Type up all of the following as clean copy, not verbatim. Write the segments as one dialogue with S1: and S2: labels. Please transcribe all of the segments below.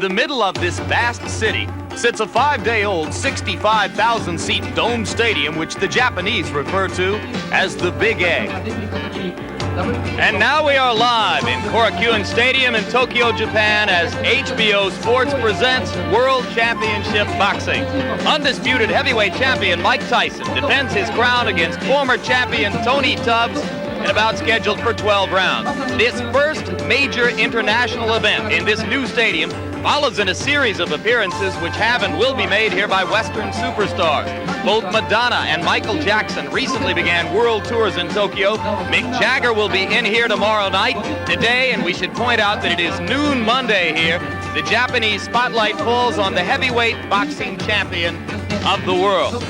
S1: the middle of this vast city sits a 5-day-old 65,000-seat dome stadium, which the Japanese refer to as the Big Egg. And now we are live in Korakuen Stadium in Tokyo, Japan, as HBO Sports presents World Championship Boxing. Undisputed heavyweight champion Mike Tyson defends his crown against former champion Tony Tubbs in a bout scheduled for 12 rounds. This first major international event in this new stadium follows in a series of appearances which have and will be made here by Western superstars. Both Madonna and Michael Jackson recently began world tours in Tokyo. Mick Jagger will be in here tomorrow night. Today, and we should point out that it is noon Monday here, the Japanese spotlight falls on the heavyweight boxing champion of the world.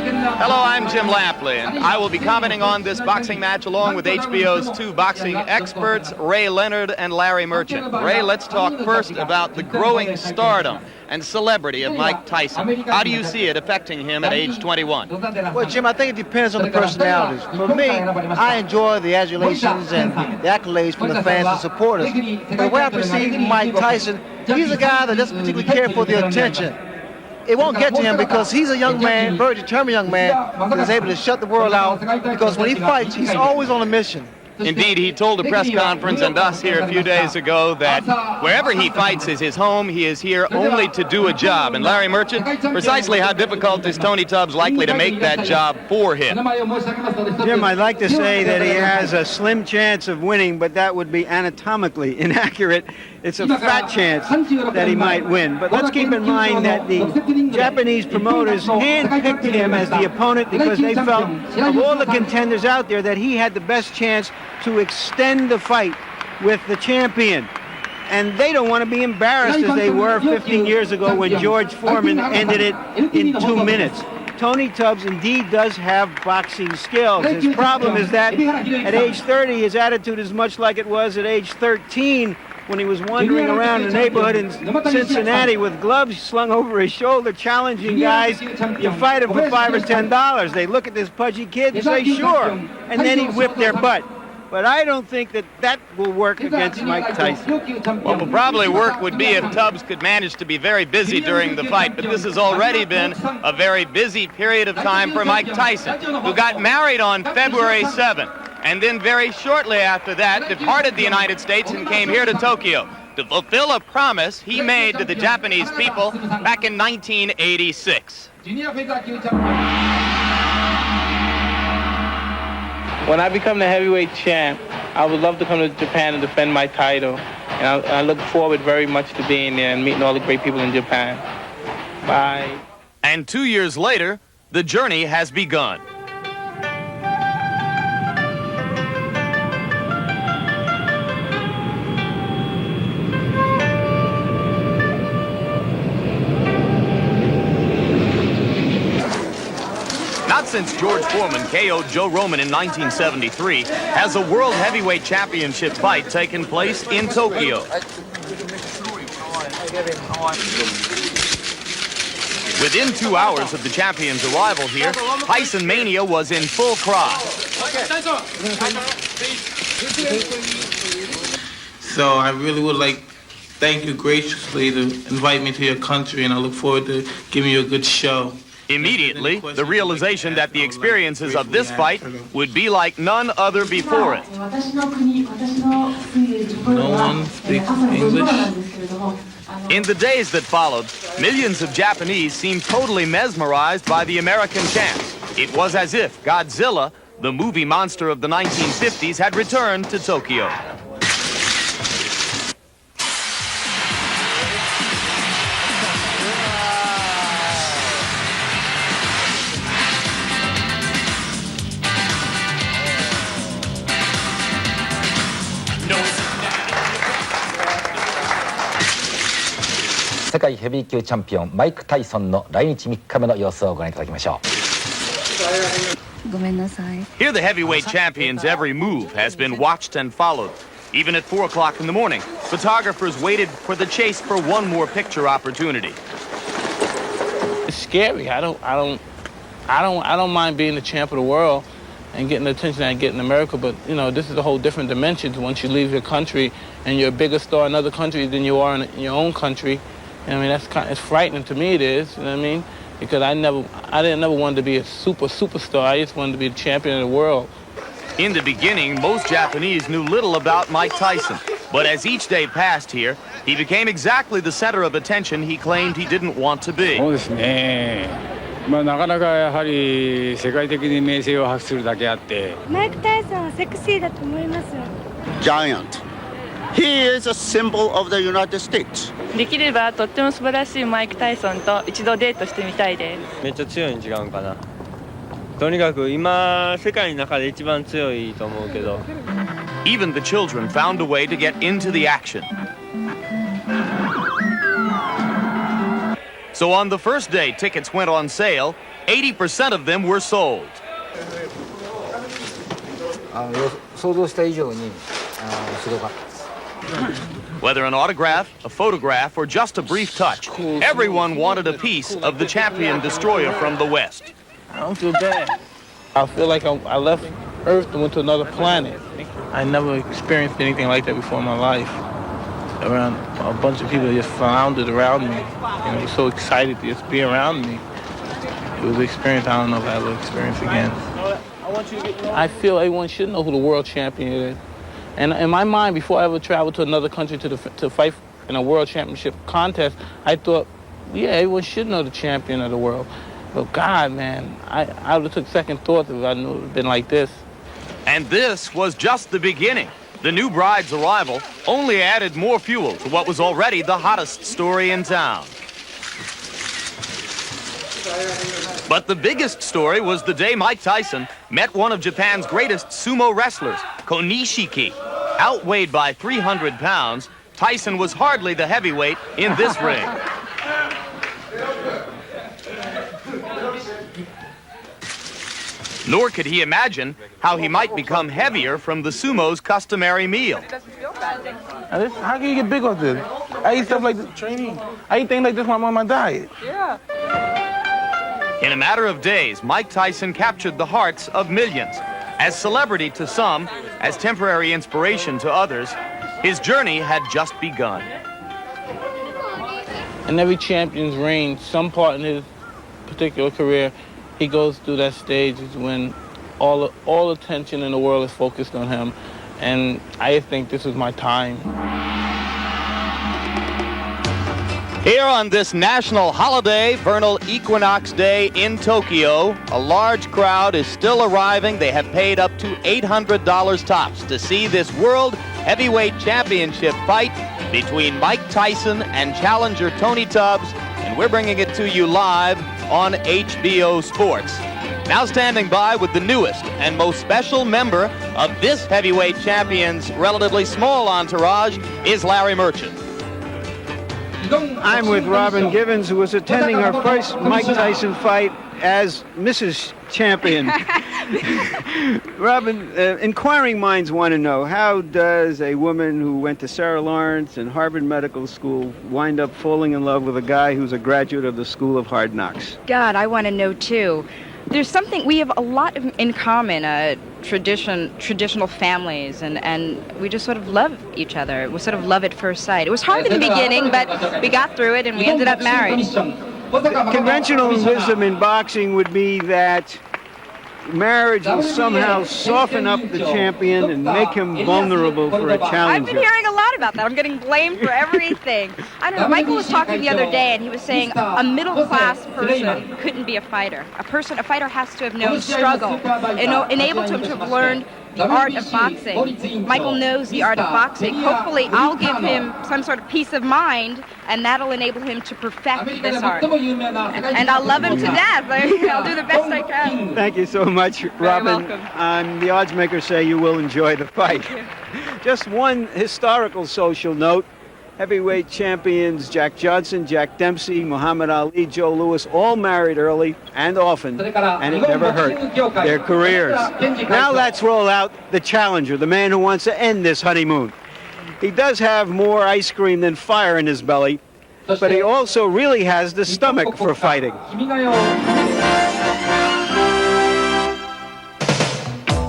S1: Hello, I'm Jim Lampley, and I will be commenting on this boxing match along with HBO's two boxing experts, Ray Leonard and Larry Merchant. Ray, let's talk first about the growing stardom and celebrity of Mike Tyson. How do you see it affecting him at age 21?
S2: Well, Jim, I think it depends on the personalities. For me, I enjoy the adulations and the accolades from the fans and supporters. But the way I perceive Mike Tyson, he's a guy that doesn't particularly care for the attention. It won't get to him because he's a young man, very determined young man, that is able to shut the world out, because when he fights, he's always on a mission.
S1: Indeed, he told a press conference and us here a few days ago that wherever he fights is his home. He is here only to do a job. And Larry Merchant, precisely how difficult is Tony Tubbs likely to make that job for him?
S3: Jim, I'd like to say that he has a slim chance of winning, but that would be anatomically inaccurate. It's a fat chance that he might win. But let's keep in mind that the Japanese promoters handpicked him as the opponent because they felt, of all the contenders out there, that he had the best chance to extend the fight with the champion. And they don't want to be embarrassed as they were 15 years ago when George Foreman ended it in 2 minutes. Tony Tubbs indeed does have boxing skills. His problem is that at age 30, his attitude is much like it was at age 13 when he was wandering around the neighborhood in Cincinnati with gloves slung over his shoulder, challenging guys. You fight him for $5 or $10. They look at this pudgy kid and say, sure. And then he'd whip their butt. But I don't think that will work against Mike Tyson.
S1: What will probably work would be if Tubbs could manage to be very busy during the fight, but this has already been a very busy period of time for Mike Tyson, who got married on February 7th, and then very shortly after that departed the United States and came here to Tokyo to fulfill a promise he made to the Japanese people back in 1986.
S4: When I become the heavyweight champ, I would love to come to Japan and defend my title. And I look forward very much to being there and meeting all the great people in Japan. Bye.
S1: And 2 years later, the journey has begun. Not since George Foreman KO'd Joe Roman in 1973 has a World Heavyweight Championship fight taken place in Tokyo. Within 2 hours of the champion's arrival here, Tyson Mania was in full cry.
S4: So I really would like to thank you graciously to invite me to your country, and I look forward to giving you a good show.
S1: Immediately, the realization that the experiences of this fight would be like none other before it.
S4: No one speaks English.
S1: In the days that followed, millions of Japanese seemed totally mesmerized by the American champs. It was as if Godzilla, the movie monster of the 1950s, had returned to Tokyo.
S5: 世界ヘビー級チャンピオンマイク・タイソンの来日3日目の様子をご覧いただきましょう。
S6: ごめんなさい。
S1: Here the heavyweight champion's every move has been watched and followed. Even at 4 o'clock in the morning, photographers waited for the chase for one more picture opportunity.
S4: It's scary. I don't mind being the champ of the world and getting the attention I get in America, but you know, this is a whole different dimension once you leave your country and you're a bigger star in other countries than you are in your own country. I mean, it's frightening to me. It is, you know what I mean? Because I didn't never want to be a superstar. I just wanted to be the champion of the world.
S1: In the beginning, most Japanese knew little about Mike Tyson. But as each day passed here, he became exactly the center of attention he claimed he didn't want to be.
S6: そうですね。なかなかやはり世界的に名声を博するだけあって。
S7: マイク・タイソンはセクシーだと思います。
S8: Giant. He is a symbol of the United States.
S9: できればとっても素晴らしいマイク・タイソンと一度デートしてみたいです。
S10: めっちゃ強いん違うんかな。とにかく今世界の中で一番強いと思うけど。
S1: Even the children found a way to get into the action. So on the first day tickets went on sale, 80% of them were sold.
S5: 想像した以上にすごかったです。
S1: Whether an autograph, a photograph, or just a brief touch, everyone wanted a piece of the champion destroyer from the West.
S4: I don't feel bad. I feel like I left Earth and went to another planet. I never experienced anything like that before in my life. Around a bunch of people just floundered around me, and was so excited to just be around me. It was an experience I don't know if I will experience again. I feel everyone should know who the world champion is. And in my mind, before I ever traveled to another country to fight in a world championship contest, I thought, yeah, everyone should know the champion of the world. But God, man, I would have took second thoughts if I knew it would have been like this.
S1: And this was just the beginning. The new bride's arrival only added more fuel to what was already the hottest story in town. But the biggest story was the day Mike Tyson met one of Japan's greatest sumo wrestlers, Konishiki. Outweighed by 300 pounds, Tyson was hardly the heavyweight in this ring. Nor could he imagine how he might become heavier from the sumo's customary meal.
S4: How can you get big off this? I eat stuff like this. Training. I eat things like this when I'm on my diet.
S9: Yeah.
S1: In a matter of days, Mike Tyson captured the hearts of millions. As celebrity to some, as temporary inspiration to others, his journey had just begun.
S4: In every champion's reign, some part in his particular career, he goes through that stage is when all attention in the world is focused on him. And I think this is my time.
S1: Here on this national holiday, vernal equinox day in Tokyo, a large crowd is still arriving. They have paid up to $800 tops to see this World Heavyweight Championship fight between Mike Tyson and challenger Tony Tubbs, and we're bringing it to you live on HBO Sports. Now standing by with the newest and most special member of this heavyweight champion's relatively small entourage is Larry Merchant.
S3: I'm with Robin Givens, who was attending her first Mike Tyson fight as Mrs. Champion. Robin, inquiring minds want to know, how does a woman who went to Sarah Lawrence and Harvard Medical School wind up falling in love with a guy who's a graduate of the School of Hard Knocks?
S11: God, I want to know too. There's something, we have a lot in common, traditional families, and we just sort of love each other. We sort of love at first sight. It was hard in the beginning, but we got through it and we ended up married.
S3: Conventional wisdom in boxing would be that marriage will somehow soften up the champion and make him vulnerable for a challenger.
S11: I've been hearing a lot about that. I'm getting blamed for everything. I don't know. Michael was talking the other day, and he was saying a middle-class person couldn't be a fighter. A fighter has to have known struggle, enabled him to have learned the art of boxing. Michael knows the art of boxing. Hopefully, I'll give him some sort of peace of mind, and that'll enable him to perfect this art. And I'll love him to death. I'll do the best I can.
S3: Thank you so much, Robin. The odds makers say you will enjoy the fight. Just one historical social note. Heavyweight champions Jack Johnson, Jack Dempsey, Muhammad Ali, Joe Louis, all married early and often, and it never hurt their careers. Now let's roll out the challenger, the man who wants to end this honeymoon. He does have more ice cream than fire in his belly, but he also really has the stomach for fighting.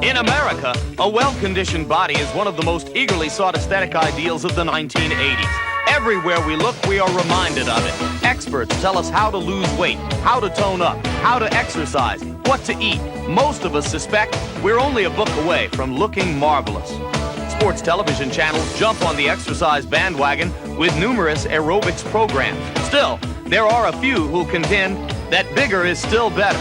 S1: In America, a well-conditioned body is one of the most eagerly sought aesthetic ideals of the 1980s. Everywhere we look, we are reminded of it. Experts tell us how to lose weight, how to tone up, how to exercise, what to eat. Most of us suspect we're only a book away from looking marvelous. Sports television channels jump on the exercise bandwagon with numerous aerobics programs. Still, there are a few who contend that bigger is still better.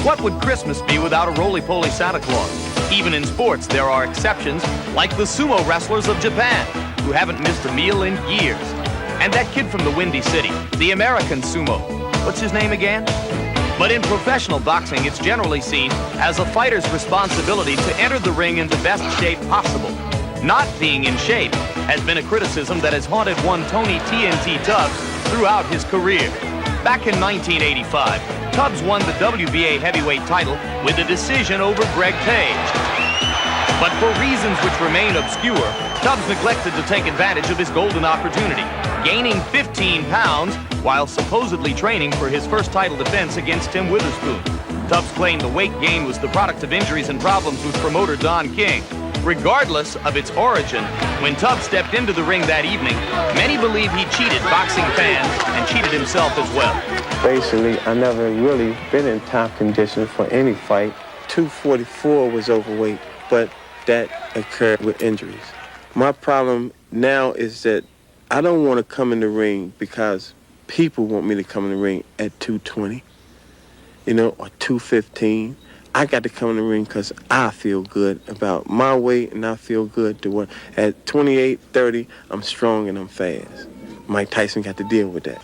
S1: What would Christmas be without a roly-poly Santa Claus? Even in sports, there are exceptions, like the sumo wrestlers of Japan, who haven't missed a meal in years. And that kid from the Windy City, the American sumo. What's his name again? But in professional boxing, it's generally seen as a fighter's responsibility to enter the ring in the best shape possible. Not being in shape has been a criticism that has haunted one Tony TNT Tubbs throughout his career. Back in 1985, Tubbs won the WBA heavyweight title with a decision over Greg Page. But for reasons which remain obscure, Tubbs neglected to take advantage of his golden opportunity, gaining 15 pounds while supposedly training for his first title defense against Tim Witherspoon. Tubbs claimed the weight gain was the product of injuries and problems with promoter Don King. Regardless of its origin, when Tubbs stepped into the ring that evening, many believe he cheated boxing fans and cheated himself as well.
S12: Basically, I never really been in top condition for any fight. 244 was overweight, but that occurred with injuries. My problem now is that I don't want to come in the ring because people want me to come in the ring at 220, or 215. I got to come in the ring because I feel good about my weight, and I feel good to what at 28, 30, I'm strong and I'm fast. Mike Tyson got to deal with that.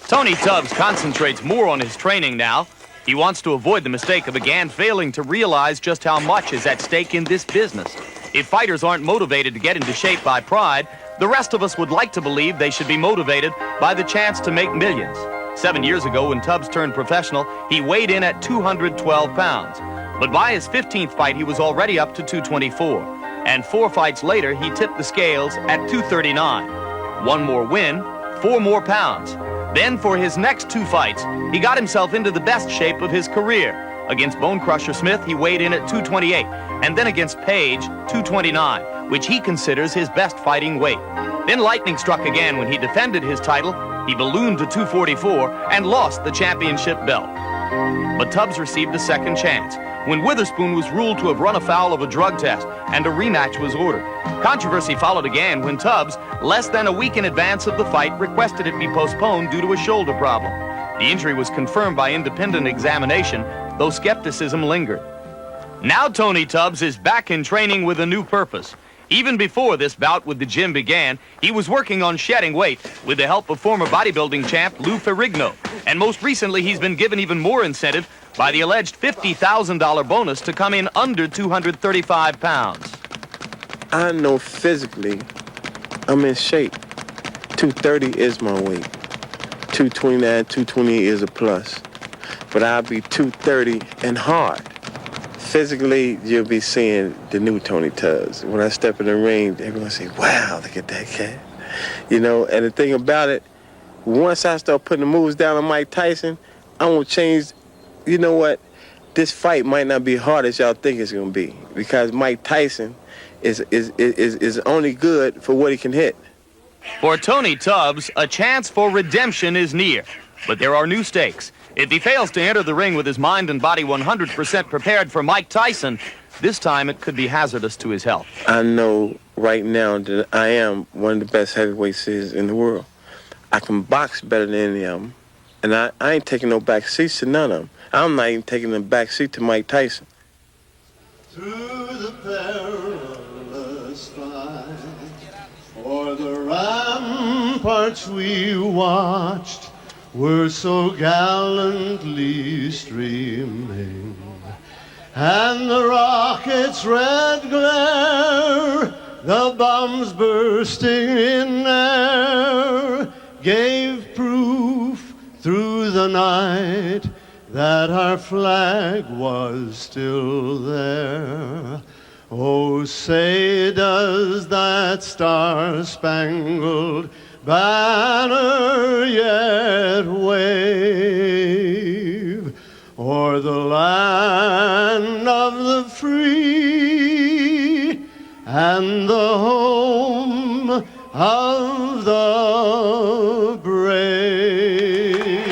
S1: Tony Tubbs concentrates more on his training now. He wants to avoid the mistake of again failing to realize just how much is at stake in this business. If fighters aren't motivated to get into shape by pride, the rest of us would like to believe they should be motivated by the chance to make millions. 7 years ago, when Tubbs turned professional, he weighed in at 212 pounds. But by his 15th fight, he was already up to 224. And 4 fights later, he tipped the scales at 239. 1 more win, 4 more pounds. Then for his next 2 fights, he got himself into the best shape of his career. Against Bone Crusher Smith, he weighed in at 228. And then against Page, 229, which he considers his best fighting weight. Then lightning struck again when he defended his title. He ballooned to 244 and lost the championship belt. But Tubbs received a second chance when Witherspoon was ruled to have run afoul of a drug test and a rematch was ordered. Controversy followed again when Tubbs, less than a week in advance of the fight, requested it be postponed due to a shoulder problem. The injury was confirmed by independent examination, though skepticism lingered. Now Tony Tubbs is back in training with a new purpose. Even before this bout with the gym began, he was working on shedding weight with the help of former bodybuilding champ Lou Ferrigno. And most recently, he's been given even more incentive by the alleged $50,000 bonus to come in under 235 pounds.
S12: I know physically I'm in shape. 230 is my weight. 229, 220 is a plus. But I'll be 230 and hard. Physically, you'll be seeing the new Tony Tubbs. When I step in the ring, everyone will say, wow, look at that cat. And the thing about it, once I start putting the moves down on Mike Tyson, I won't change. You know what? This fight might not be hard as y'all think it's going to be, because Mike Tyson is only good for what he can hit.
S1: For Tony Tubbs, a chance for redemption is near, but there are new stakes. If he fails to enter the ring with his mind and body 100% prepared for Mike Tyson, this time it could be hazardous to his health.
S12: I know right now that I am one of the best heavyweights in the world. I can box better than any of them, and I ain't taking no back seats to none of them. I'm not even taking the back seat to Mike Tyson.
S13: Through the perilous fight, o'er the ramparts we watched, were so gallantly streaming, and the rocket's red glare, the bombs bursting in air, gave proof through the night that our flag was still there. Oh, say does that star-spangled banner yet wave o'er the land of the free of brave.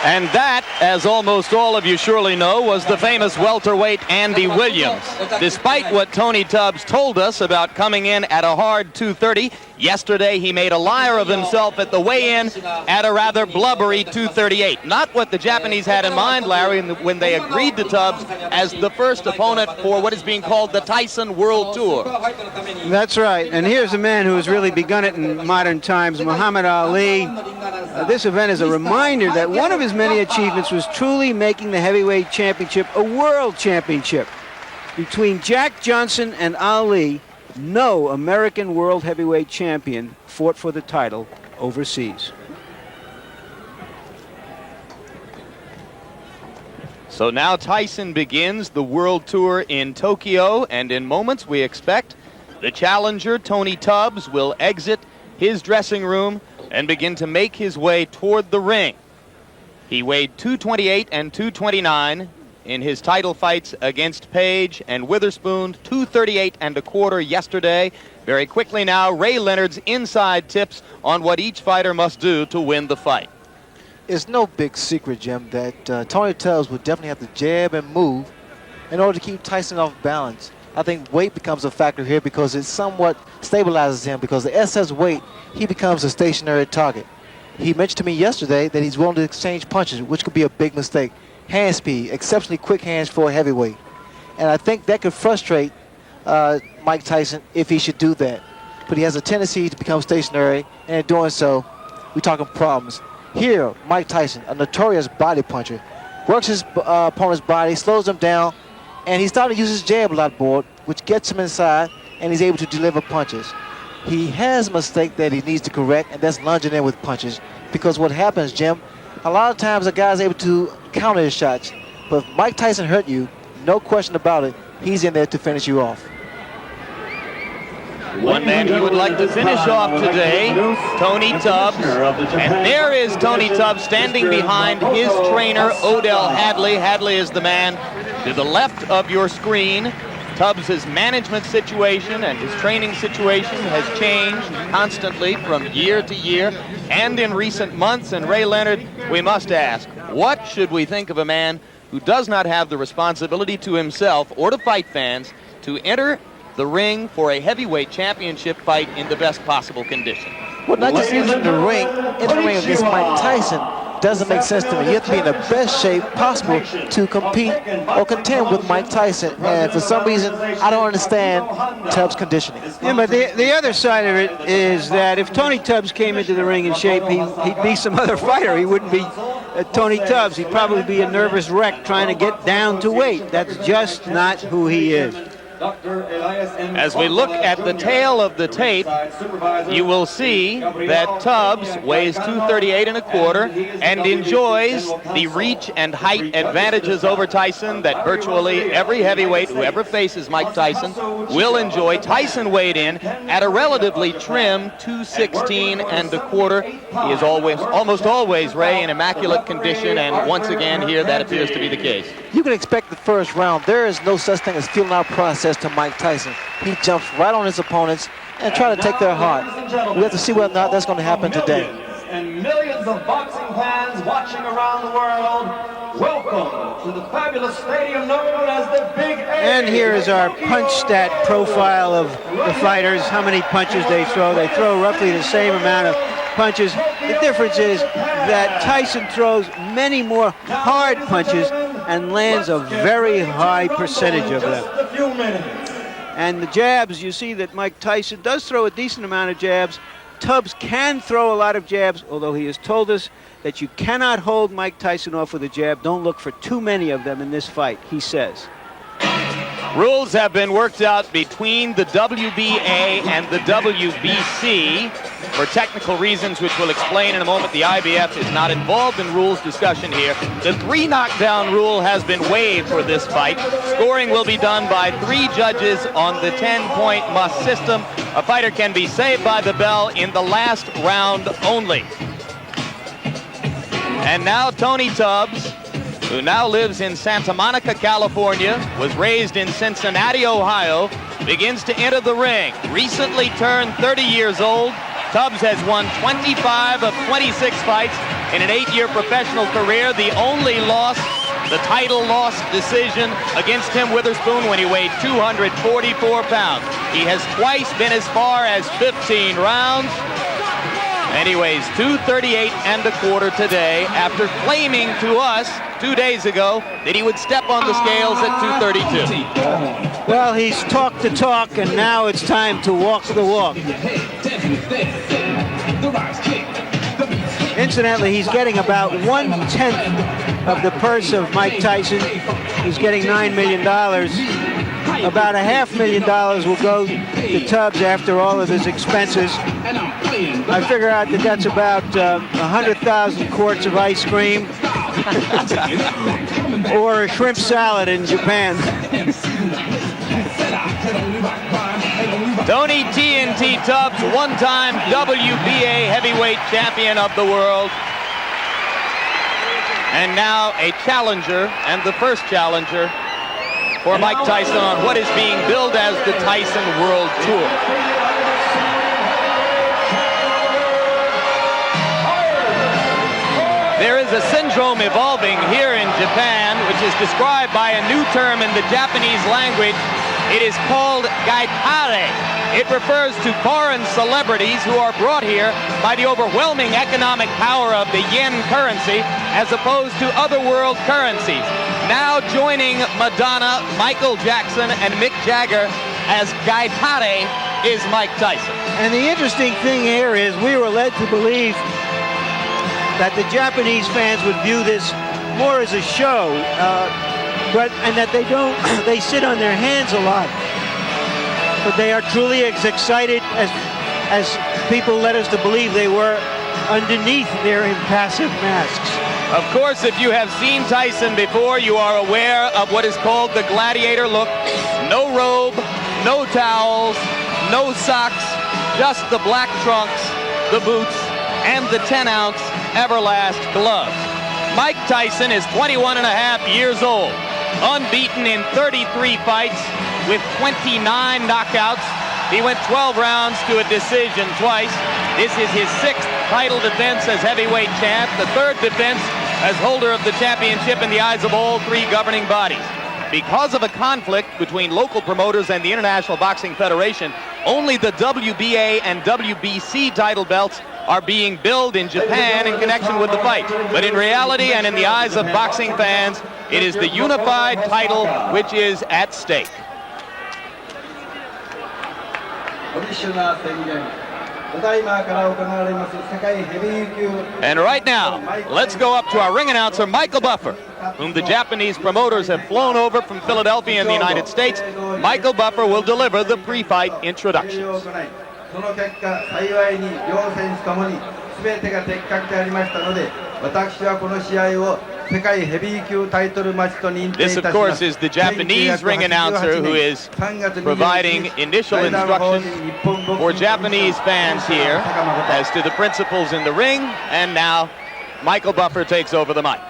S1: And that, as almost all of you surely know, was the famous welterweight Andy Williams. Despite what Tony Tubbs told us about coming in at a hard 230, yesterday he made a liar of himself at the weigh-in at a rather blubbery 238. Not what the Japanese had in mind, Larry, when they agreed to Tubbs as the first opponent for what is being called the Tyson World Tour.
S3: That's right. And here's a man who has really begun it in modern times, Muhammad Ali. This event is a reminder that one of his many achievements was truly making the heavyweight championship a world championship. Between Jack Johnson and Ali, no American world heavyweight champion fought for the title overseas.
S1: So now Tyson begins the world tour in Tokyo, and in moments we expect the challenger, Tony Tubbs, will exit his dressing room and begin to make his way toward the ring. He weighed 228 and 229 in his title fights against Page and Witherspoon, 238 and a quarter yesterday. Very quickly now, Ray Leonard's inside tips on what each fighter must do to win the fight.
S2: It's no big secret, Jim, that Tony Tubbs would definitely have to jab and move in order to keep Tyson off balance. I think weight becomes a factor here because it somewhat stabilizes him, because the excess weight, he becomes a stationary target. He mentioned to me yesterday that he's willing to exchange punches, which could be a big mistake. Hand speed, exceptionally quick hands for a heavyweight. And I think that could frustrate Mike Tyson if he should do that. But he has a tendency to become stationary, and in doing so, we're talking problems. Here, Mike Tyson, a notorious body puncher, works his opponent's body, slows him down, and he's starting to use his jab a lot more, which gets him inside, and he's able to deliver punches. He has a mistake that he needs to correct, and that's lunging in with punches. Because what happens, Jim, a lot of times a guy's able to counter his shots. But if Mike Tyson hurt you, no question about it, he's in there to finish you off.
S1: One man he would like to finish off today, Tony Tubbs. And there is Tony Tubbs standing behind his trainer, Odell Hadley. Hadley is the man to the left of your screen. Tubbs' management situation and his training situation has changed constantly from year to year and in recent months. And Ray Leonard, we must ask, what should we think of a man who does not have the responsibility to himself or to fight fans to enter the ring for a heavyweight championship fight in the best possible condition?
S2: Well, not just entering the ring against Mike Tyson doesn't make sense to me. You have to be in the best shape possible to compete or contend with Mike Tyson. And for some reason, I don't understand Tubbs' conditioning.
S3: Yeah, but the other side of it is that if Tony Tubbs came into the ring in shape, he'd be some other fighter. He wouldn't be Tony Tubbs. He'd probably be a nervous wreck trying to get down to weight. That's just not who he is.
S1: As we look at the tail of the tape, you will see that Tubbs weighs 238 and a quarter and enjoys the reach and height advantages over Tyson that virtually every heavyweight who ever faces Mike Tyson will enjoy. Tyson weighed in at a relatively trim 216 and a quarter. He is almost always, Ray, in immaculate condition, and once again here that appears to be the case.
S2: You can expect the first round. There is no such thing as feeling out process to Mike Tyson. He jumps right on his opponents and try to take their heart. We have to see whether or not that's going to happen today.
S14: And millions of boxing fans watching around the world, welcome to the fabulous stadium known as the Big A.
S3: And here is our punch stat profile of the fighters, how many punches they throw. They throw roughly the same amount of punches. The difference is that Tyson throws many more hard punches and lands a very high percentage of them. And the jabs, you see that Mike Tyson does throw a decent amount of jabs. Tubbs can throw a lot of jabs, although he has told us that you cannot hold Mike Tyson off with a jab. Don't look for too many of them in this fight, he says.
S1: Rules have been worked out between the WBA and the WBC for technical reasons, which we'll explain in a moment. The IBF is not involved in rules discussion here. The 3 knockdown rule has been waived for this fight. Scoring will be done by 3 judges on the 10-point must system. A fighter can be saved by the bell in the last round only. And now Tony Tubbs, who now lives in Santa Monica, California, was raised in Cincinnati, Ohio, begins to enter the ring. Recently turned 30 years old, Tubbs has won 25 of 26 fights in an 8-year professional career. The only loss, the title loss decision against Tim Witherspoon when he weighed 244 pounds. He has twice been as far as 15 rounds. And he weighs 238.25 today after claiming to us 2 days ago that he would step on the scales at 232.
S3: Well, he's talked the talk, and now it's time to walk the walk. Incidentally, he's getting about 1/10 of the purse of Mike Tyson. He's getting $9 million. About $500,000 will go to Tubbs after all of his expenses. I figure out that that's about 100,000 quarts of ice cream or a shrimp salad in Japan.
S1: Tony TNT Tubbs, one-time WBA heavyweight champion of the world. And now a challenger, and the first challenger for Mike Tyson on what is being billed as the Tyson World Tour. There is a syndrome evolving here in Japan, which is described by a new term in the Japanese language. It is called gaitare. It refers to foreign celebrities who are brought here by the overwhelming economic power of the yen currency as opposed to other world currencies. Now joining Madonna, Michael Jackson, and Mick Jagger as gaitare is Mike Tyson.
S3: And the interesting thing here is we were led to believe that the Japanese fans would view this more as a show, and that they sit on their hands a lot. But they are truly as excited as people led us to believe they were underneath their impassive masks.
S1: Of course, if you have seen Tyson before, you are aware of what is called the gladiator look. No robe, no towels, no socks, just the black trunks, the boots, and the 10-ounce Everlast gloves. Mike Tyson is 21 and a half years old, unbeaten in 33 fights with 29 knockouts. He went 12 rounds to a decision twice. This is his 6th title defense as heavyweight champ, the 3rd defense as holder of the championship in the eyes of all 3 governing bodies. Because of a conflict between local promoters and the International Boxing Federation, only the WBA and WBC title belts are being billed in Japan in connection with the fight. But in reality and in the eyes of boxing fans, it is the unified title which is at stake. And right now, let's go up to our ring announcer, Michael Buffer, whom the Japanese promoters have flown over from Philadelphia in the United States. Michael Buffer will deliver the pre-fight introductions.
S15: その結果、幸いに両選手ともに全てが的確でありましたので、私はこの試合を世界ヘビー級タイトルマッチと認定いたします。
S1: This, of course, is the Japanese ring announcer who is providing initial instruction for Japanese fans here as to the principles in the ring. And now, Michael Buffer takes over the mic.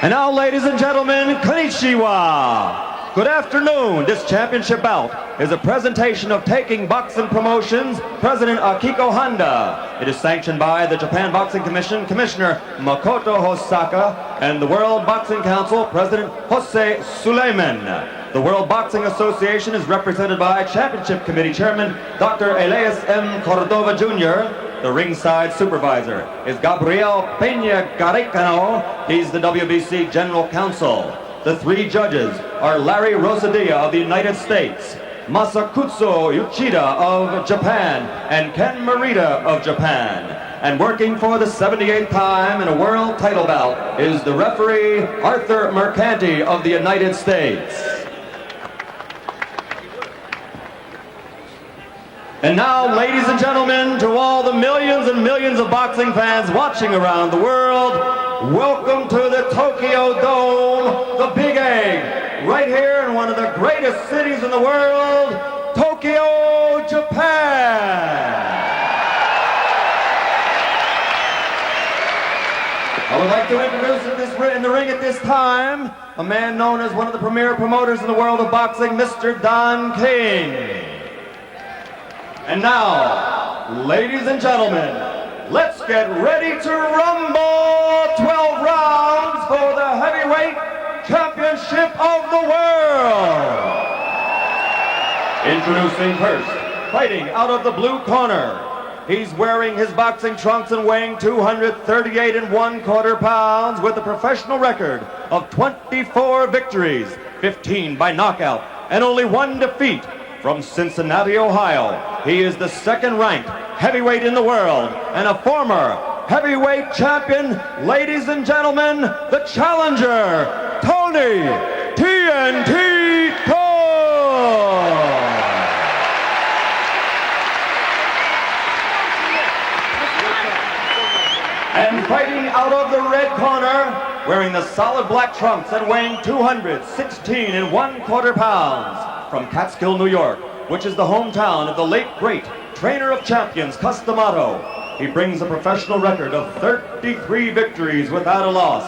S14: And now, ladies and gentlemen, konnichiwa. Good afternoon. This championship bout is a presentation of Taking Boxing Promotions, President Akiko Honda. It is sanctioned by the Japan Boxing Commission, Commissioner Makoto Hosaka, and the World Boxing Council, President Jose Suleiman. The World Boxing Association is represented by Championship Committee Chairman Dr. Elias M. Cordova Jr., the ringside supervisor is Gabriel Peña Garicano. He's the WBC General Counsel. The 3 judges are Larry Rosadilla of the United States, Masakutsu Uchida of Japan, and Ken Morita of Japan. And working for the 78th time in a world title bout is the referee Arthur Mercanti of the United States. And now, ladies and gentlemen, to all the millions and millions of boxing fans watching around the world, welcome to the Tokyo Dome, the Big Egg, right here in one of the greatest cities in the world, Tokyo, Japan. I would like to introduce in the ring at this time a man known as one of the premier promoters in the world of boxing, Mr. Don King. And now, ladies and gentlemen, let's get ready to rumble. 12 rounds for the heavyweight championship of the world. Introducing first, fighting out of the blue corner. He's wearing his boxing trunks and weighing 238 1/4 pounds with a professional record of 24 victories, 15 by knockout, and only 1 defeat. From Cincinnati, Ohio, he is the second-ranked heavyweight in the world and a former heavyweight champion. Ladies and gentlemen, the challenger, Tony TNT Khan. And fighting out of the red corner, wearing the solid black trunks and weighing 216 1/4 pounds, from Catskill, New York, which is the hometown of the late great trainer of champions, Cus D'Amato. He brings a professional record of 33 victories without a loss,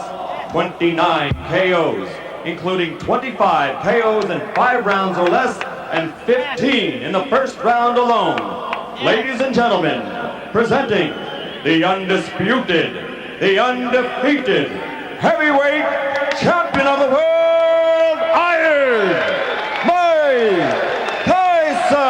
S14: 29 KOs, including 25 KOs in 5 rounds or less, and 15 in the first round alone. Ladies and gentlemen, presenting the undisputed, the undefeated heavyweight champion of the world, Iron Mike Tyson!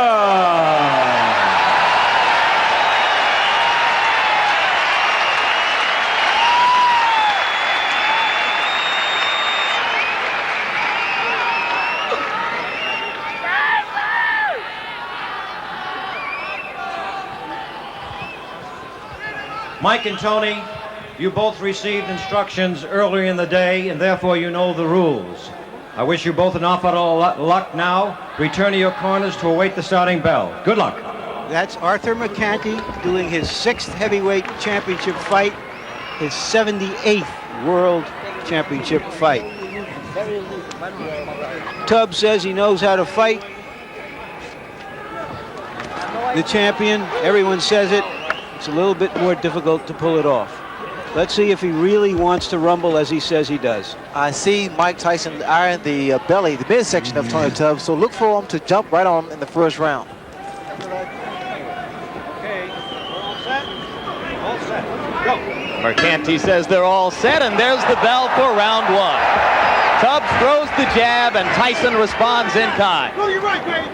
S16: Mike and Tony, you both received instructions earlier in the day, and therefore you know the rules. I wish you both an awful lot of luck now. Return to your corners to await the starting bell. Good luck.
S3: That's Arthur McCanty doing his 6th heavyweight championship fight, his 78th world championship fight. Tubbs says he knows how to fight. The champion, everyone says it. It's a little bit more difficult to pull it off. Let's see if he really wants to rumble as he says he does.
S2: I see Mike Tyson iron the belly, the midsection of Tony Tubbs, so look for him to jump right on him in the first round.
S3: Okay, we're all set? All set. Go.
S1: Mercanti says they're all set, and there's the bell for round 1. Tubbs throws the jab, and Tyson responds in kind.
S13: Go to your right, baby.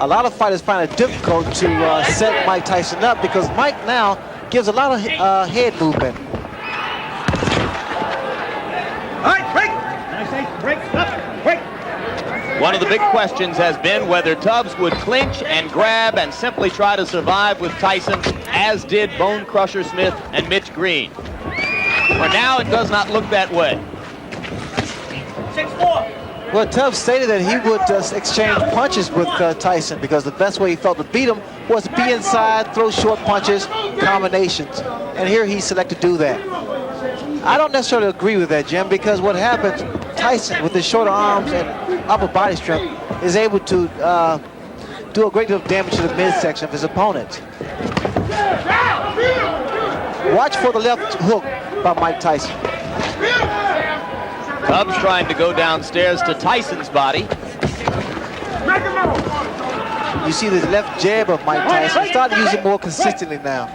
S2: A lot of fighters find it difficult to set Mike Tyson up because Mike now gives a lot of head movement.
S13: All right, break. I say break, stop, break.
S1: One of the big questions has been whether Tubbs would clinch and grab and simply try to survive with Tyson, as did Bone Crusher Smith and Mitch Green. For now, it does not look that way.
S13: 6-4.
S2: Well, Tubbs stated that he would exchange punches with Tyson because the best way he felt to beat him was to be inside, throw short punches, combinations. And here he selected to do that. I don't necessarily agree with that, Jim, because what happens, Tyson, with his shorter arms and upper body strength, is able to do a great deal of damage to the midsection of his opponents. Watch for the left hook by Mike Tyson.
S1: Tubbs trying to go downstairs to Tyson's body.
S2: You see the left jab of Mike Tyson. He's starting to use it more consistently now.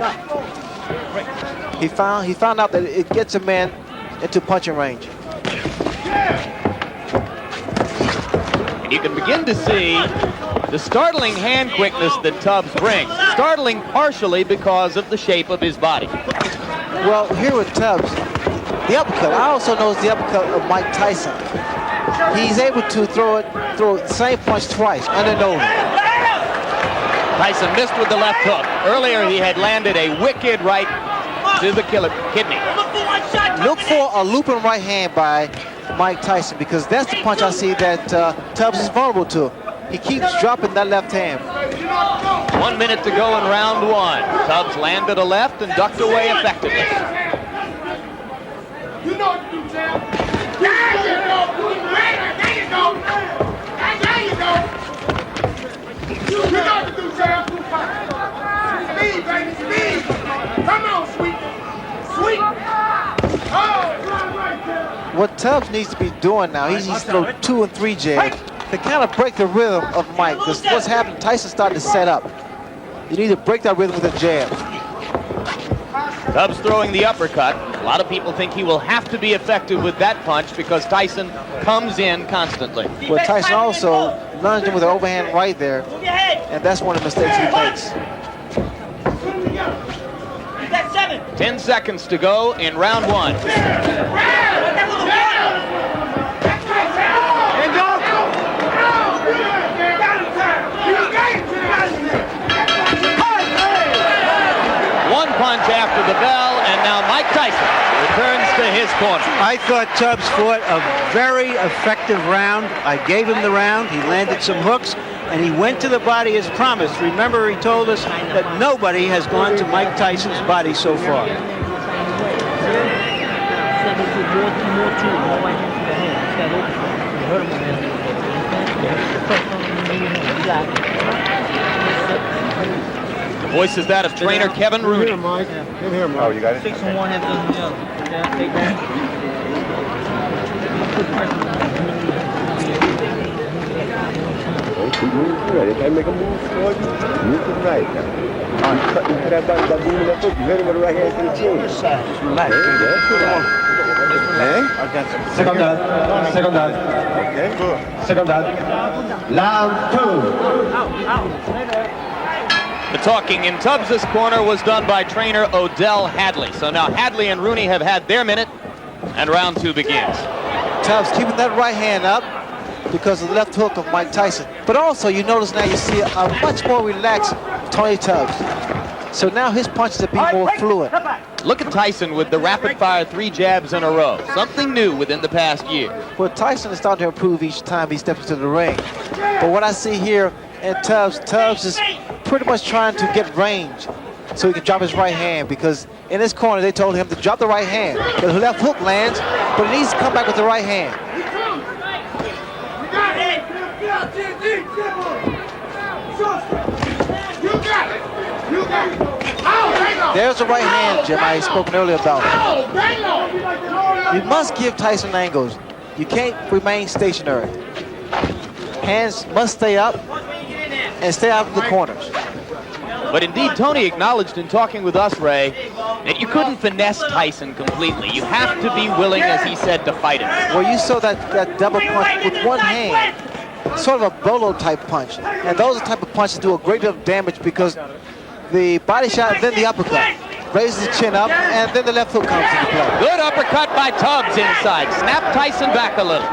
S2: He found out that it gets a man into punching range.
S1: And you can begin to see the startling hand quickness that Tubbs brings. Startling partially because of the shape of his body.
S2: Well, here with Tubbs, the uppercut. I also noticed the uppercut of Mike Tyson. He's able to throw the same punch twice, under nose.
S1: Tyson missed with the left hook. Earlier, he had landed a wicked right to the kidney.
S2: Look for a looping right hand by Mike Tyson because that's the punch I see that Tubbs is vulnerable to. He keeps dropping that left hand.
S1: 1 minute to go in round 1. Tubbs landed a left and ducked away effectively.
S13: You know what to do, champ. There you go. There you go. There you go. You know what to do, champ. Speed, baby, speed. Come on, sweet.
S2: What Tubbs needs to be doing now, he needs to throw 2 and 3 jabs to kind of break the rhythm of Mike. Because what's happened, Tyson started to set up. You need to break that rhythm with a jab.
S1: Tubbs throwing the uppercut. A lot of people think he will have to be effective with that punch because Tyson comes in constantly.
S2: Well, Tyson also lunged him with an overhand right there, and that's one of the mistakes he makes.
S1: 10 seconds to go in round 1. One punch after the bell, and now Mike Tyson returns to his corner.
S3: I thought Tubbs fought a very effective round. I gave him the round. He landed some hooks, and he went to the body as promised. Remember, he told us that nobody has gone to Mike Tyson's body so far.
S1: The voice is that of trainer Kevin Rooney.
S12: Oh, you got it?
S17: 6 and 1 half dozen the other. Yeah, take that.
S12: Keep moving right. If I make a move for you, move to the right now. I'm cutting to that body by moving that foot. You hit him with the right hand to the chin.
S17: Just relax.
S15: Second down. Second down.
S12: Okay, good.
S15: Second down. Round 2.
S1: The talking in Tubbs' corner was done by trainer Odell Hadley. So now Hadley and Rooney have had their minute, and round 2 begins.
S2: Tubbs keeping that right hand up because of the left hook of Mike Tyson. But also, you notice now you see a much more relaxed Tony Tubbs. So now his punches are being more fluid.
S1: Look at Tyson with the rapid-fire 3 jabs in a row. Something new within the past year.
S2: Well, Tyson is starting to improve each time he steps into the ring. But what I see here in Tubbs is pretty much trying to get range so he can drop his right hand, because in his corner they told him to drop the right hand. The left hook lands, but he needs to come back with the right hand. There's the right hand, Jim, I spoke earlier about. You must give Tyson angles. You can't remain stationary. Hands must stay up and stay out of the corners.
S1: But indeed, Tony acknowledged in talking with us, Ray, that you couldn't finesse Tyson completely. You have to be willing, as he said, to fight him.
S2: Well, you saw that double punch with one hand, sort of a bolo type punch. And those are the type of punches that do a great deal of damage because the body shot and then the uppercut raises the chin up, and then the left hook comes into play.
S1: Good uppercut by Tubbs inside. Snap Tyson back a little.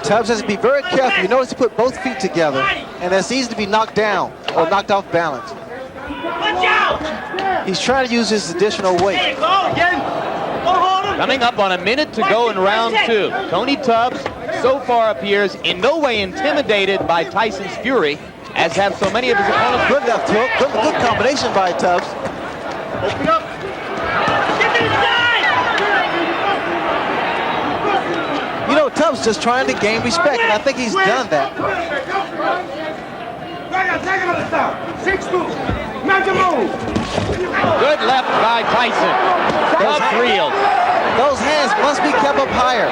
S2: Tubbs has to be very careful. You notice he put both feet together, and that's easy to be knocked down or knocked off balance. He's trying to use his additional weight.
S1: Coming up on a minute to go in round 2. Tony Tubbs so far appears in no way intimidated by Tyson's fury, as have so many of his opponents.
S2: Good left hook, good combination by Tubbs.
S1: Open up.
S2: You know, Tubbs just trying to gain respect, and I think he's done that.
S1: Good left by Tyson. Tubbs reeled.
S2: Those hands must be kept up higher.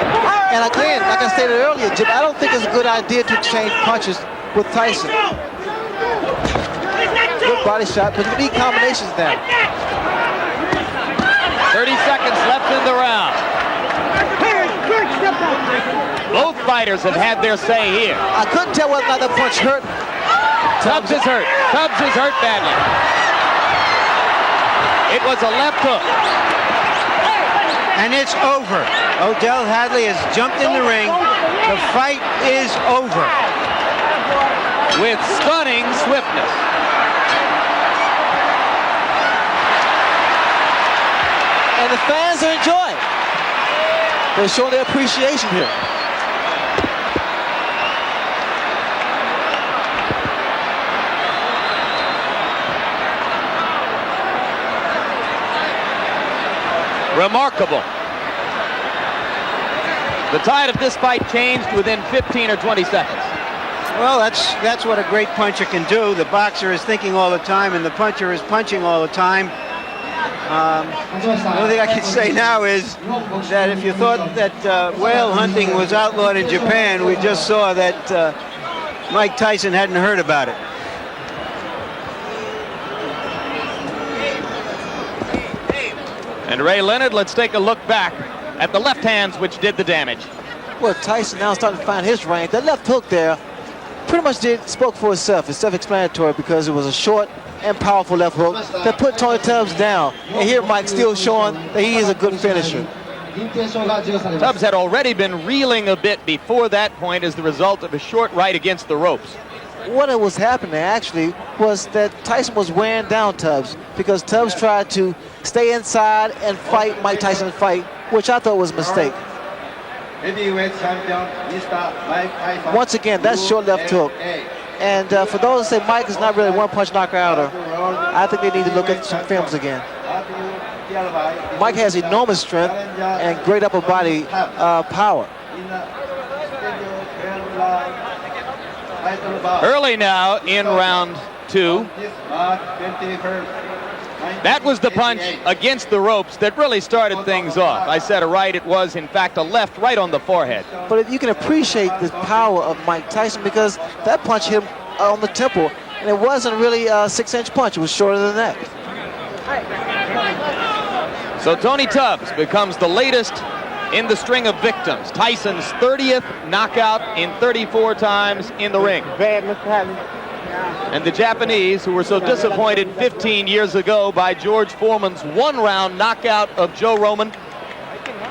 S2: And again, like I stated earlier, Jim, I don't think it's a good idea to exchange punches with Tyson. Good body shot, but you need combinations now.
S1: 30 seconds left in the round. Both fighters have had their say here.
S2: I couldn't tell whether or not that punch hurt.
S1: Tubbs is hurt. Tubbs is hurt badly. It was a left hook.
S3: And it's over. Odell Hadley has jumped in the ring. The fight is over.
S1: With stunning swiftness.
S2: And the fans are enjoying. They're showing their appreciation here.
S1: Remarkable. The tide of this fight changed within 15 or 20 seconds.
S3: Well, that's what a great puncher can do. The boxer is thinking all the time, and the puncher is punching all the time. The only thing I can say now is that if you thought that whale hunting was outlawed in Japan, we just saw that Mike Tyson hadn't heard about it.
S1: And Ray Leonard, let's take a look back at the left hands which did the damage.
S2: Well, Tyson now starting to find his range. That left hook there pretty much spoke for itself. It's self-explanatory because it was a short and powerful left hook that put Tony Tubbs down. And here Mike still showing that he is a good finisher.
S1: Tubbs had already been reeling a bit before that point as the result of a short right against the ropes.
S2: What was happening actually was that Tyson was wearing down Tubbs because Tubbs tried to stay inside and fight Mike Tyson's fight, which I thought was a mistake.
S15: Heavyweight champion, Mr. Mike Tyson.
S2: Once again, that's short left hook. And for those that say Mike is not really a one-punch knockouter, I think they need to look at some films again. Mike has enormous strength and great upper body power.
S1: Early now in round 2. That was the punch against the ropes that really started things off. I said a right, it was in fact a left right on the forehead.
S2: But if you can appreciate the power of Mike Tyson because that punch hit him on the temple, and it wasn't really a 6-inch punch, it was shorter than that.
S1: So Tony Tubbs becomes the latest in the string of victims. Tyson's 30th knockout in 34 times in the ring. And the Japanese, who were so disappointed 15 years ago by George Foreman's one-round knockout of Joe Roman,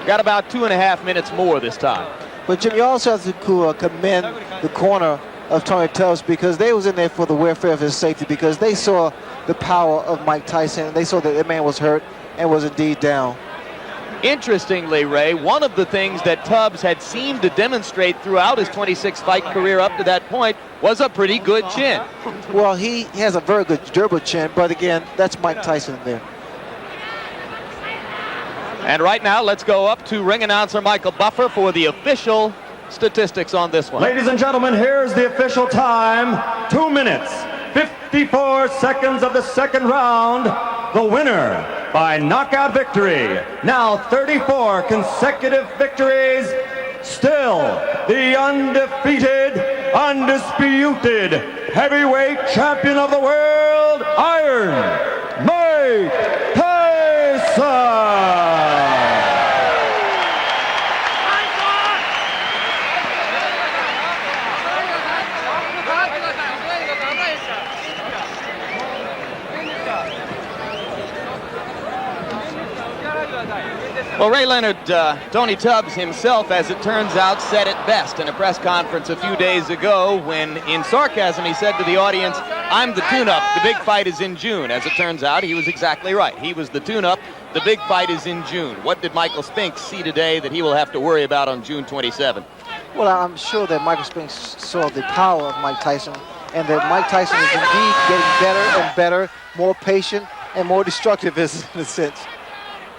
S1: got about 2.5 minutes more this time.
S2: But Jim, you also have to commend the corner of Tony Tubbs because they was in there for the welfare of his safety because they saw the power of Mike Tyson. They saw that the man was hurt and was indeed down.
S1: Interestingly, Ray, one of the things that Tubbs had seemed to demonstrate throughout his 26-fight career up to that point was a pretty good chin.
S2: Well, he has a very good durable chin, but again, that's Mike Tyson there.
S1: And right now, let's go up to ring announcer Michael Buffer for the official statistics on this one.
S14: Ladies and gentlemen, here's the official time. 2 minutes, 54 seconds of the second round. The winner by knockout victory. Now 34 consecutive victories. Still the undefeated, undisputed heavyweight champion of the world, Iron Mike Tyson.
S1: Well, Ray Leonard, Tony Tubbs himself, as it turns out, said it best in a press conference a few days ago when, in sarcasm, he said to the audience, "I'm the tune-up, the big fight is in June." As it turns out, he was exactly right. He was the tune-up, the big fight is in June. What did Michael Spinks see today that he will have to worry about on June 27?
S2: Well, I'm sure that Michael Spinks saw the power of Mike Tyson and that Mike Tyson is indeed getting better and better, more patient and more destructive in a sense.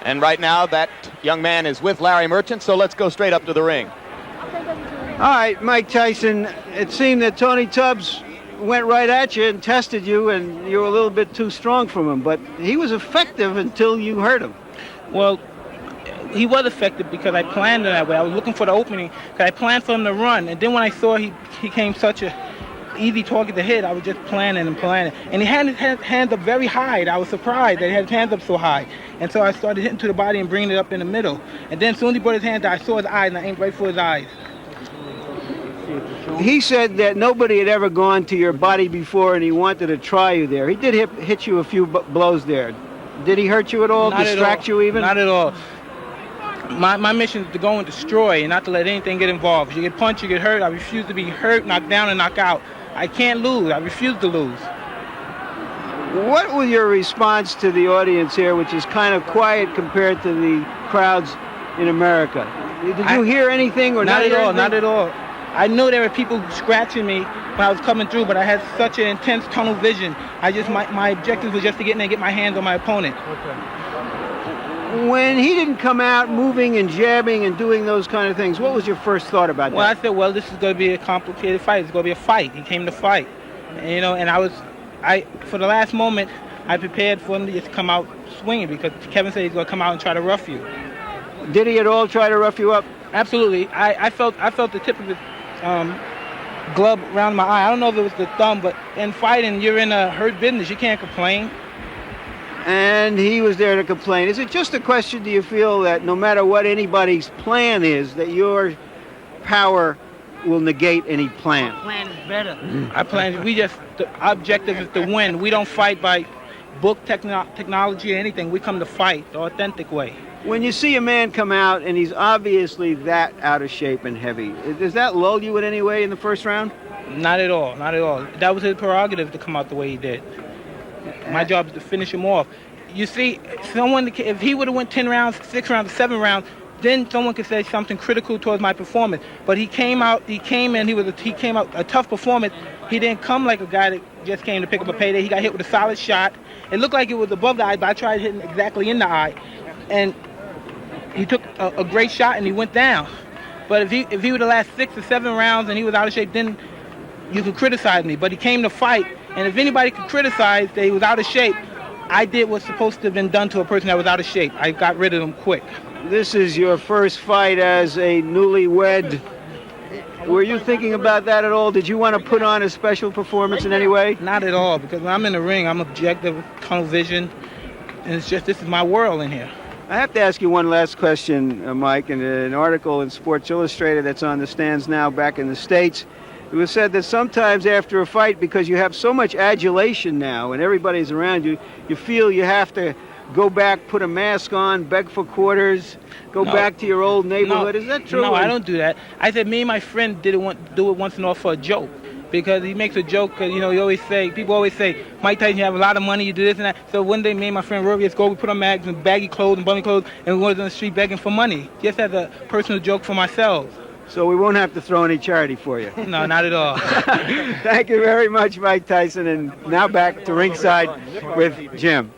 S1: And right now, that young man is with Larry Merchant, so let's go straight up to the ring.
S3: All right, Mike Tyson, it seemed that Tony Tubbs went right at you and tested you, and you were a little bit too strong from him, but he was effective until you hurt him.
S4: Well, he was effective because I planned it that way. I was looking for the opening because I planned for him to run, and then when I saw he came such a easy target to hit, I was just planning and planning. And he had his hands up very high. I was surprised that he had his hands up so high. And so I started hitting to the body and bringing it up in the middle. And then as soon as he brought his hands down, I saw his eyes and I aimed right for his eyes.
S3: He said that nobody had ever gone to your body before and he wanted to try you there. He did hit you a few blows there. Did he hurt you at all, distract you even?
S4: Not at all. My mission is to go and destroy and not to let anything get involved. If you get punched, you get hurt. I refuse to be hurt, knocked down, and knocked out. I can't lose. I refuse to lose.
S3: What was your response to the audience here, which is kind of quiet compared to the crowds in America? Did you hear anything or not at all?
S4: Not at all. I knew there were people scratching me when I was coming through, but I had such an intense tunnel vision. My objective was just to get in there and get my hands on my opponent.
S3: When he didn't come out moving and jabbing and doing those kind of things, what was your first thought about
S4: Well,
S3: that?
S4: I said, well, this is going to be a complicated fight. It's going to be a fight. He came to fight. And, you know, and for the last moment, I prepared for him to just come out swinging because Kevin said he's going to come out and try to rough you.
S3: Did he at all try to rough you up?
S4: Absolutely. I felt the tip of his glove around my eye. I don't know if it was the thumb, but in fighting, you're in a hurt business. You can't complain.
S3: And he was there to complain. Is it just a question, do you feel, that no matter what anybody's plan is, that your power will negate any plan?
S4: Plan is better. Our objective is to win. We don't fight by book technology or anything. We come to fight the authentic way.
S3: When you see a man come out and he's obviously that out of shape and heavy, does that lull you in any way in the first round?
S4: Not at all. Not at all. That was his prerogative to come out the way he did. My job is to finish him off. You see, if he would have went 10 rounds, 6 rounds, 7 rounds, then someone could say something critical towards my performance. But he came out a tough performance. He didn't come like a guy that just came to pick up a payday. He got hit with a solid shot. It looked like it was above the eye, but I tried hitting exactly in the eye. And he took a great shot and he went down. But if he would have lasted 6 or 7 rounds and he was out of shape, then you could criticize me. But he came to fight. And if anybody could criticize that he was out of shape, I did what's supposed to have been done to a person that was out of shape. I got rid of him quick.
S3: This is your first fight as a newlywed. Were you thinking about that at all? Did you want to put on a special performance in any way?
S4: Not at all, because when I'm in the ring, I'm objective, tunnel vision, and it's just, this is my world in here.
S3: I have to ask you one last question, Mike. In an article in Sports Illustrated that's on the stands now back in the States, it was said that sometimes after a fight, because you have so much adulation now and everybody's around you, you feel you have to go back, put a mask on, beg for quarters, go back to your old neighborhood. Is that true?
S4: No, I don't do that. I said me and my friend do it once in a while for a joke. Because he makes a joke, because, you know, people always say, Mike Tyson, you have a lot of money, you do this and that. So one day, me and my friend Rory, we put on mags and baggy clothes and bummy clothes, and we went on the street begging for money, just as a personal joke for myself.
S3: So we won't have to throw any charity for you.
S4: No, not at all.
S3: Thank you very much, Mike Tyson. And now back to ringside with Jim.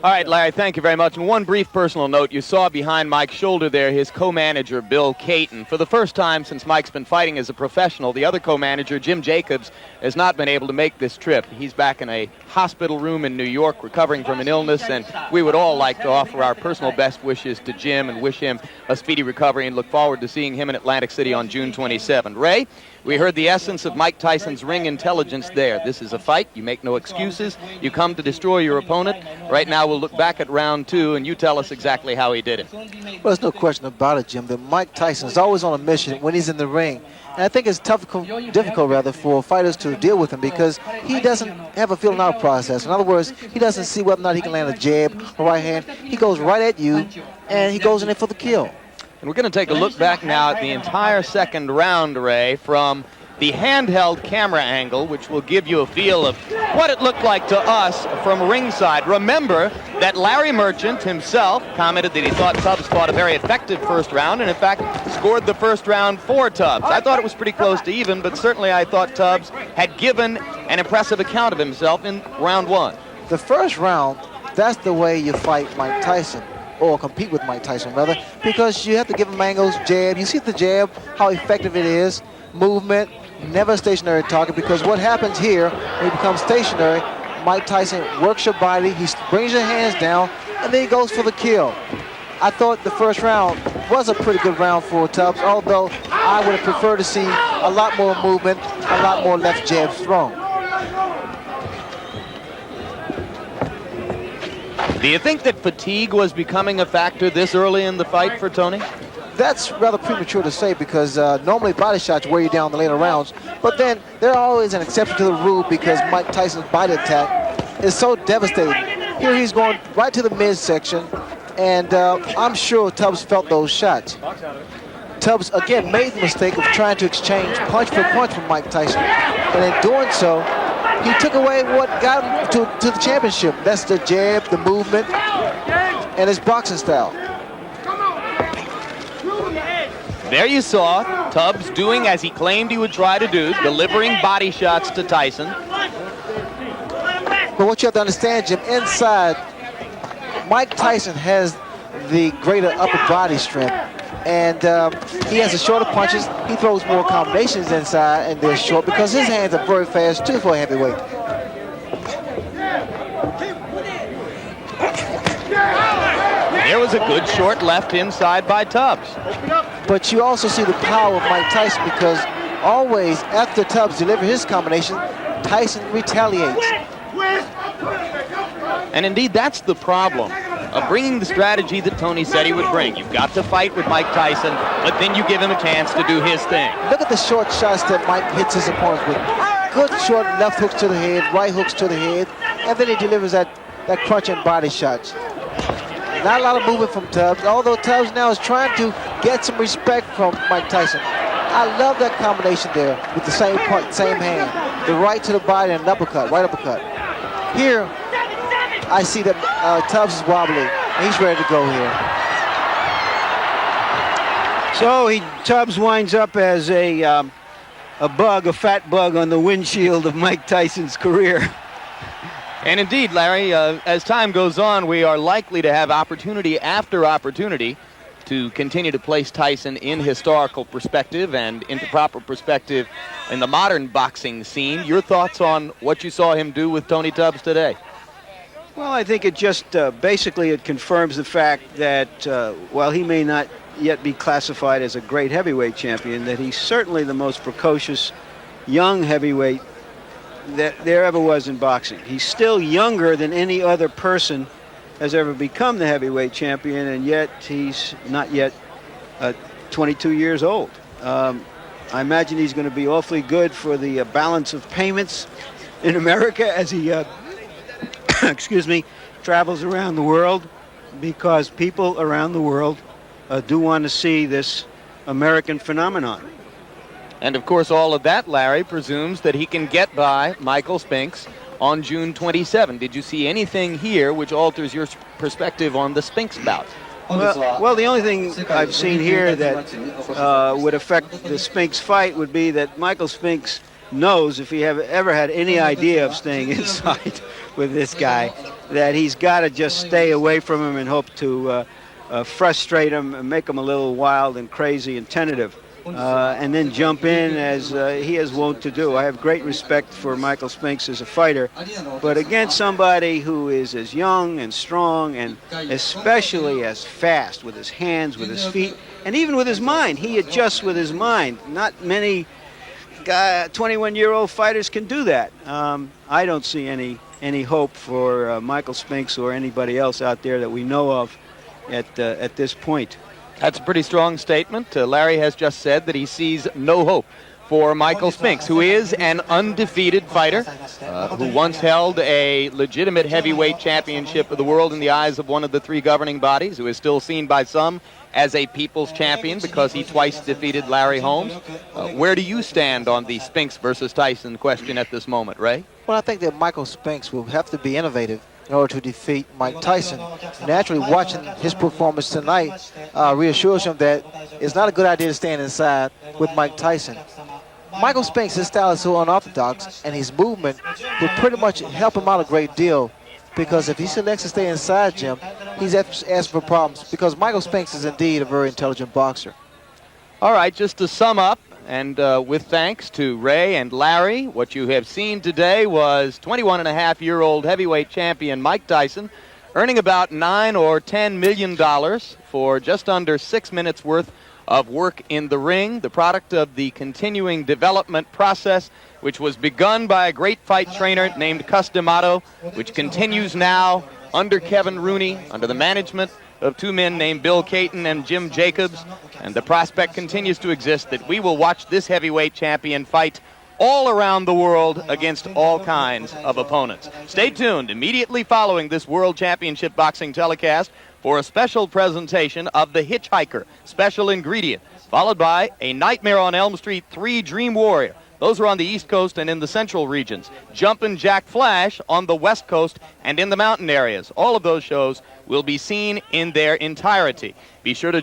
S1: All right, Larry, thank you very much. And one brief personal note. You saw behind Mike's shoulder there his co-manager, Bill Caton. For the first time since Mike's been fighting as a professional, the other co-manager, Jim Jacobs, has not been able to make this trip. He's back in a hospital room in New York recovering from an illness, and we would all like to offer our personal best wishes to Jim and wish him a speedy recovery and look forward to seeing him in Atlantic City on June 27th. Ray, we heard the essence of Mike Tyson's ring intelligence there. This is a fight. You make no excuses. You come to destroy your opponent. Right now we'll look back at round 2, and you tell us exactly how he did it.
S2: Well, there's no question about it, Jim, that Mike Tyson is always on a mission when he's in the ring. And I think it's difficult for fighters to deal with him because he doesn't have a feeling out process. In other words, he doesn't see whether or not he can land a jab or right hand. He goes right at you, and he goes in there for the kill.
S1: And we're going to take a look back now at the entire second round, Ray, from the handheld camera angle, which will give you a feel of what it looked like to us from ringside. Remember that Larry Merchant himself commented that he thought Tubbs fought a very effective first round, and in fact scored the first round for Tubbs. I thought it was pretty close to even, but certainly I thought Tubbs had given an impressive account of himself in round 1.
S2: The first round, that's the way you fight Mike Tyson, or compete with Mike Tyson, rather, because you have to give him angles, jab. You see the jab, how effective it is, movement, never a stationary target, because what happens here, when he becomes stationary, Mike Tyson works your body, he brings your hands down, and then he goes for the kill. I thought the first round was a pretty good round for Tubbs, although I would have preferred to see a lot more movement, a lot more left jabs thrown.
S1: Do you think that fatigue was becoming a factor this early in the fight for Tony?
S2: That's rather premature to say because normally body shots wear you down in the later rounds, but then there's always an exception to the rule because Mike Tyson's body attack is so devastating. Here he's going right to the midsection, and I'm sure Tubbs felt those shots. Tubbs, again, made the mistake of trying to exchange punch for punch with Mike Tyson, and in doing so, he took away what got him to the championship. That's the jab, the movement, and his boxing style.
S1: There you saw Tubbs doing as he claimed he would try to do, delivering body shots to Tyson.
S2: But what you have to understand, Jim, inside, Mike Tyson has the greater upper body strength. And he has the shorter punches. He throws more combinations inside, and they're short because his hands are very fast too for a heavyweight.
S1: There was a good short left inside by Tubbs.
S2: But you also see the power of Mike Tyson because always after Tubbs delivers his combination, Tyson retaliates.
S1: And indeed, that's the problem of bringing the strategy that Tony said he would bring. You've got to fight with Mike Tyson, but then you give him a chance to do his thing.
S2: Look at the short shots that Mike hits his opponents with. Good short left hooks to the head, right hooks to the head, and then he delivers that crunching body shots. Not a lot of movement from Tubbs, although Tubbs now is trying to get some respect from Mike Tyson. I love that combination there with the same punch, same hand. The right to the body and an uppercut, right uppercut. Here, I see that Tubbs is wobbly, and he's ready to go here.
S3: So Tubbs winds up as a fat bug on the windshield of Mike Tyson's career.
S1: And indeed, Larry, as time goes on, we are likely to have opportunity after opportunity to continue to place Tyson in historical perspective and into proper perspective in the modern boxing scene. Your thoughts on what you saw him do with Tony Tubbs today?
S3: Well, I think it just basically it confirms the fact that while he may not yet be classified as a great heavyweight champion, that he's certainly the most precocious young heavyweight that there ever was in boxing. He's still younger than any other person has ever become the heavyweight champion, and yet he's not yet 22 years old. I imagine he's going to be awfully good for the balance of payments in America as he excuse me, travels around the world, because people around the world do want to see this American phenomenon.
S1: And of course, all of that, Larry, presumes that he can get by Michael Spinks on June 27. Did you see anything here which alters your perspective on the Spinks bout?
S3: Well, the only thing I've seen here that would affect the Spinks fight would be that Michael Spinks knows, if he ever had any idea of staying inside with this guy, that he's got to just stay away from him and hope to frustrate him and make him a little wild and crazy and tentative. And then jump in as he is wont to do. I have great respect for Michael Spinks as a fighter, but against somebody who is as young and strong and especially as fast with his hands, with his feet, and even with his mind. He adjusts with his mind. Not many 21-year-old fighters can do that. I don't see any hope for Michael Spinks or anybody else out there that we know of at this point.
S1: That's a pretty strong statement. Larry has just said that he sees no hope for Michael Spinks, who is an undefeated fighter, who once held a legitimate heavyweight championship of the world in the eyes of one of the three governing bodies, who is still seen by some as a people's champion because he twice defeated Larry Holmes. Where do you stand on the Spinks versus Tyson question at this moment, Ray?
S2: Well, I think that Michael Spinks will have to be innovative in order to defeat Mike Tyson. Naturally, watching his performance tonight reassures him that it's not a good idea to stand inside with Mike Tyson. Michael Spinks, his style is so unorthodox, and his movement will pretty much help him out a great deal, because if he selects to stay inside, Jim, he's asking for problems, because Michael Spinks is indeed a very intelligent boxer.
S1: All right, just to sum up, and with thanks to Ray and Larry, what you have seen today was 21-and-a-half-year-old heavyweight champion Mike Tyson earning about $9 or $10 million for just under 6 minutes worth of work in the ring, the product of the continuing development process, which was begun by a great fight trainer named Cus D'Amato, which continues now under Kevin Rooney, under the management of two men named Bill Caton and Jim Jacobs, and the prospect continues to exist that we will watch this heavyweight champion fight all around the world against all kinds of opponents. Stay tuned immediately following this World Championship Boxing telecast for a special presentation of The Hitchhiker Special Ingredient, followed by A Nightmare on Elm Street 3 Dream Warrior. Those are on the East Coast and in the central regions. Jumpin' Jack Flash on the West Coast and in the mountain areas. All of those shows will be seen in their entirety. Be sure to